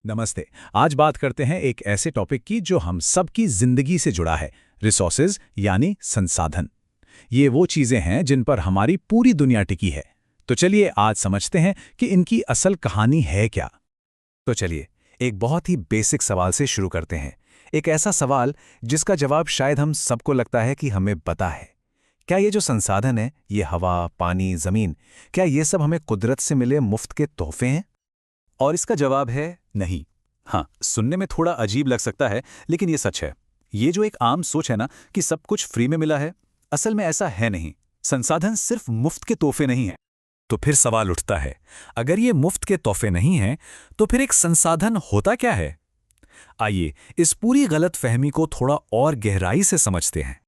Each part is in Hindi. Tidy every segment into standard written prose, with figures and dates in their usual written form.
नमस्ते। आज बात करते हैं एक ऐसे टॉपिक की जो हम सबकी जिंदगी से जुड़ा है। रिसोर्सेज यानी संसाधन। ये वो चीजें हैं जिन पर हमारी पूरी दुनिया टिकी है। तो चलिए आज समझते हैं कि इनकी असल कहानी है क्या। तो चलिए एक बहुत ही बेसिक सवाल से शुरू करते हैं। एक ऐसा सवाल जिसका जवाब शायद हम सबको लगता है कि हमें पता है। क्या ये जो संसाधन है, ये हवा, पानी, जमीन, क्या ये सब हमें कुदरत से मिले मुफ्त के तोहफे हैं? और इसका जवाब है नहीं। हाँ, सुनने में थोड़ा अजीब लग सकता है, लेकिन ये सच है। ये जो एक आम सोच है ना कि सब कुछ फ्री में मिला है, असल में ऐसा है नहीं। संसाधन सिर्फ मुफ्त के तोहफे नहीं हैं। तो फिर सवाल उठता है, अगर ये मुफ्त के तोहफे नहीं हैं, तो फिर एक संसाधन होता क्या है? आइए इस पूरी गलतफहमी को थोड़ा और गहराई से समझते हैं।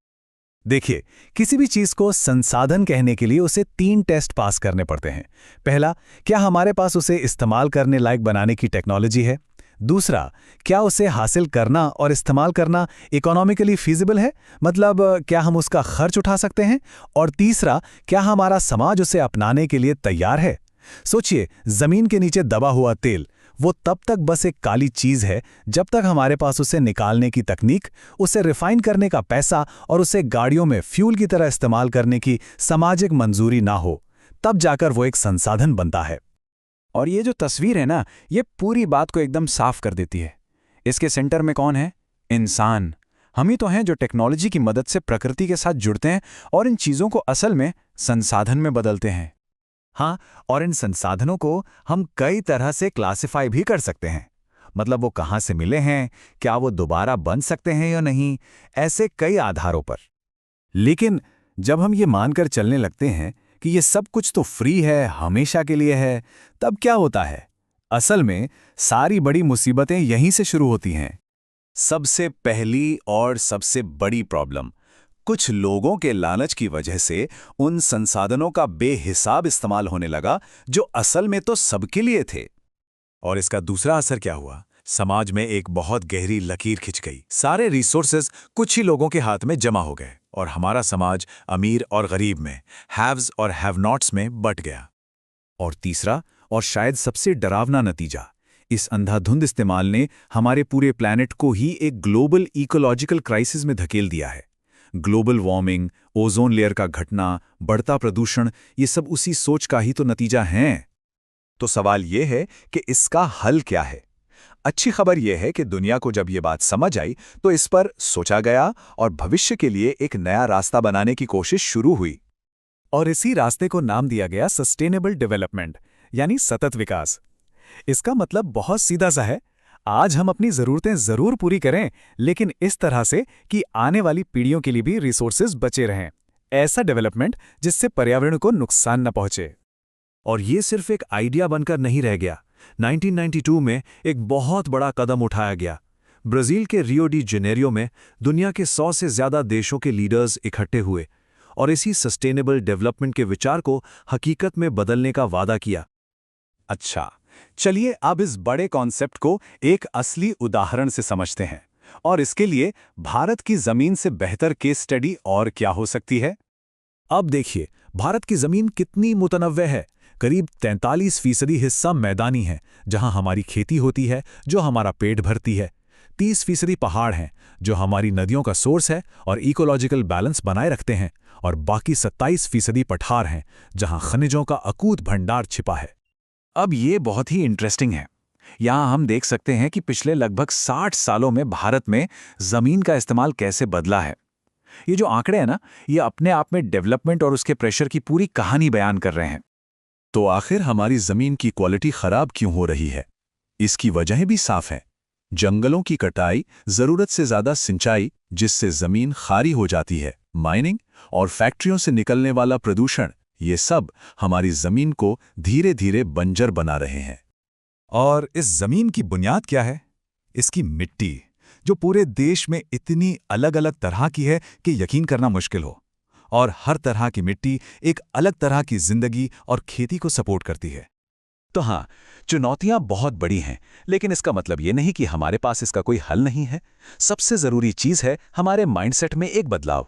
देखिए, किसी भी चीज को संसाधन कहने के लिए उसे 3 टेस्ट पास करने पड़ते हैं। पहला, क्या हमारे पास उसे इस्तेमाल करने लायक बनाने की टेक्नोलॉजी है? दूसरा, क्या उसे हासिल करना और इस्तेमाल करना इकोनॉमिकली फीजिबल है, मतलब क्या हम उसका खर्च उठा सकते हैं? और तीसरा, क्या हमारा समाज उसे अपनाने के लिए तैयार है? सोचिए, जमीन के नीचे दबा हुआ तेल, वो तब तक बस एक काली चीज है जब तक हमारे पास उसे निकालने की तकनीक, उसे रिफाइन करने का पैसा और उसे गाड़ियों में फ्यूल की तरह इस्तेमाल करने की सामाजिक मंजूरी ना हो। तब जाकर वो एक संसाधन बनता है। और ये जो तस्वीर है ना, ये पूरी बात को एकदम साफ कर देती है। इसके सेंटर में कौन है? इंसान। हम ही तो हैं जो टेक्नोलॉजी की मदद से प्रकृति के साथ जुड़ते हैं और इन चीजों को असल में संसाधन में बदलते हैं। हाँ, और इन संसाधनों को हम कई तरह से क्लासिफाई भी कर सकते हैं। मतलब वो कहाँ से मिले हैं, क्या वो दोबारा बन सकते हैं या नहीं, ऐसे कई आधारों पर। लेकिन जब हम ये मानकर चलने लगते हैं कि ये सब कुछ तो फ्री है, हमेशा के लिए है, तब क्या होता है? असल में सारी बड़ी मुसीबतें यहीं से शुरू होती हैं। सबसे पहली और सबसे बड़ी प्रॉब्लम, कुछ लोगों के लालच की वजह से उन संसाधनों का बेहिसाब इस्तेमाल होने लगा जो असल में तो सबके लिए थे। और इसका दूसरा असर क्या हुआ? समाज में एक बहुत गहरी लकीर खिंच गई। सारे रिसोर्सेज कुछ ही लोगों के हाथ में जमा हो गए और हमारा समाज अमीर और गरीब में, हैव्स और हैव नॉट्स में बंट गया। और तीसरा और शायद सबसे डरावना नतीजा, इस अंधाधुंध इस्तेमाल ने हमारे पूरे प्लैनेट को ही एक ग्लोबल इकोलॉजिकल क्राइसिस में धकेल दिया है। ग्लोबल वार्मिंग, ओजोन लेयर का घटना, बढ़ता प्रदूषण, ये सब उसी सोच का ही तो नतीजा हैं। तो सवाल ये है कि इसका हल क्या है? अच्छी खबर यह है कि दुनिया को जब ये बात समझ आई तो इस पर सोचा गया और भविष्य के लिए एक नया रास्ता बनाने की कोशिश शुरू हुई। और इसी रास्ते को नाम दिया गया सस्टेनेबल डेवलपमेंट, यानी सतत विकास। इसका मतलब बहुत सीधा सा है, आज हम अपनी ज़रूरतें ज़रूर पूरी करें, लेकिन इस तरह से कि आने वाली पीढ़ियों के लिए भी रिसोर्सेज बचे रहें। ऐसा डेवलपमेंट जिससे पर्यावरण को नुकसान न पहुंचे। और ये सिर्फ एक आइडिया बनकर नहीं रह गया। 1992 में एक बहुत बड़ा कदम उठाया गया। ब्राजील के रियो डी जेनेरियो में दुनिया के 100 से ज़्यादा देशों के लीडर्स इकट्ठे हुए और इसी सस्टेनेबल डेवलपमेंट के विचार को हकीकत में बदलने का वादा किया। अच्छा, चलिए अब इस बड़े कॉन्सेप्ट को एक असली उदाहरण से समझते हैं। और इसके लिए भारत की जमीन से बेहतर केस स्टडी और क्या हो सकती है? अब देखिए, भारत की जमीन कितनी मुतनव्वे है। करीब 43% हिस्सा मैदानी है, जहां हमारी खेती होती है, जो हमारा पेट भरती है। 30% पहाड़ हैं, जो हमारी नदियों का सोर्स है और इकोलॉजिकल बैलेंस बनाए रखते हैं। और बाकी 27% पठार हैं, जहां खनिजों का अकूत भंडार छिपा है। अब ये बहुत ही इंटरेस्टिंग है। यहाँ हम देख सकते हैं कि पिछले लगभग 60 सालों में भारत में जमीन का इस्तेमाल कैसे बदला है। ये जो आंकड़े हैं ना, ये अपने आप में डेवलपमेंट और उसके प्रेशर की पूरी कहानी बयान कर रहे हैं। तो आखिर हमारी जमीन की क्वालिटी खराब क्यों हो रही है? इसकी वजहें भी साफ हैं। जंगलों की कटाई, जरूरत से ज्यादा सिंचाई जिससे जमीन खारी हो जाती है, माइनिंग और फैक्ट्रियों से निकलने वाला प्रदूषण, ये सब हमारी जमीन को धीरे धीरे बंजर बना रहे हैं। और इस जमीन की बुनियाद क्या है? इसकी मिट्टी, जो पूरे देश में इतनी अलग अलग तरह की है कि यकीन करना मुश्किल हो। और हर तरह की मिट्टी एक अलग तरह की जिंदगी और खेती को सपोर्ट करती है। तो हाँ, चुनौतियां बहुत बड़ी हैं, लेकिन इसका मतलब ये नहीं कि हमारे पास इसका कोई हल नहीं है। सबसे जरूरी चीज है हमारे माइंडसेट में एक बदलाव,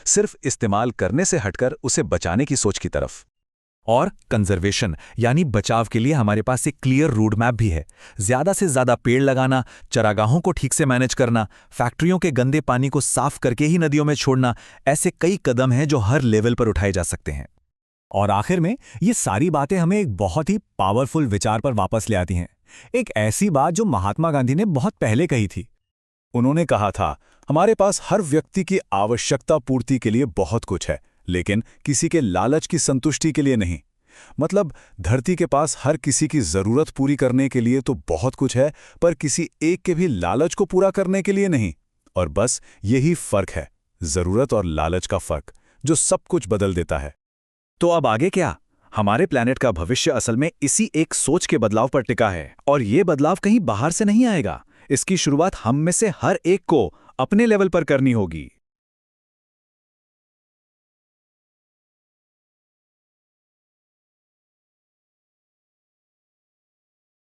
सिर्फ इस्तेमाल करने से हटकर उसे बचाने की सोच की तरफ। और कंजर्वेशन यानी बचाव के लिए हमारे पास एक क्लियर रोड मैप भी है। ज्यादा से ज्यादा पेड़ लगाना, चरागाहों को ठीक से मैनेज करना, फैक्ट्रियों के गंदे पानी को साफ करके ही नदियों में छोड़ना, ऐसे कई कदम हैं जो हर लेवल पर उठाए जा सकते हैं। और आखिर में ये सारी बातें हमें एक बहुत ही पावरफुल विचार पर वापस ले आती हैं। एक ऐसी बात जो महात्मा गांधी ने बहुत पहले कही थी। उन्होंने कहा था, हमारे पास हर व्यक्ति की आवश्यकता पूर्ति के लिए बहुत कुछ है, लेकिन किसी के लालच की संतुष्टि के लिए नहीं। मतलब धरती के पास हर किसी की जरूरत पूरी करने के लिए तो बहुत कुछ है, पर किसी एक के भी लालच को पूरा करने के लिए नहीं। और बस यही फर्क है, जरूरत और लालच का फर्क, जो सब कुछ बदल देता है। तो अब आगे क्या? हमारे प्लैनेट का भविष्य असल में इसी एक सोच के बदलाव पर टिका है, और ये बदलाव कहीं बाहर से नहीं आएगा। इसकी शुरुआत हम में से हर एक को अपने लेवल पर करनी होगी।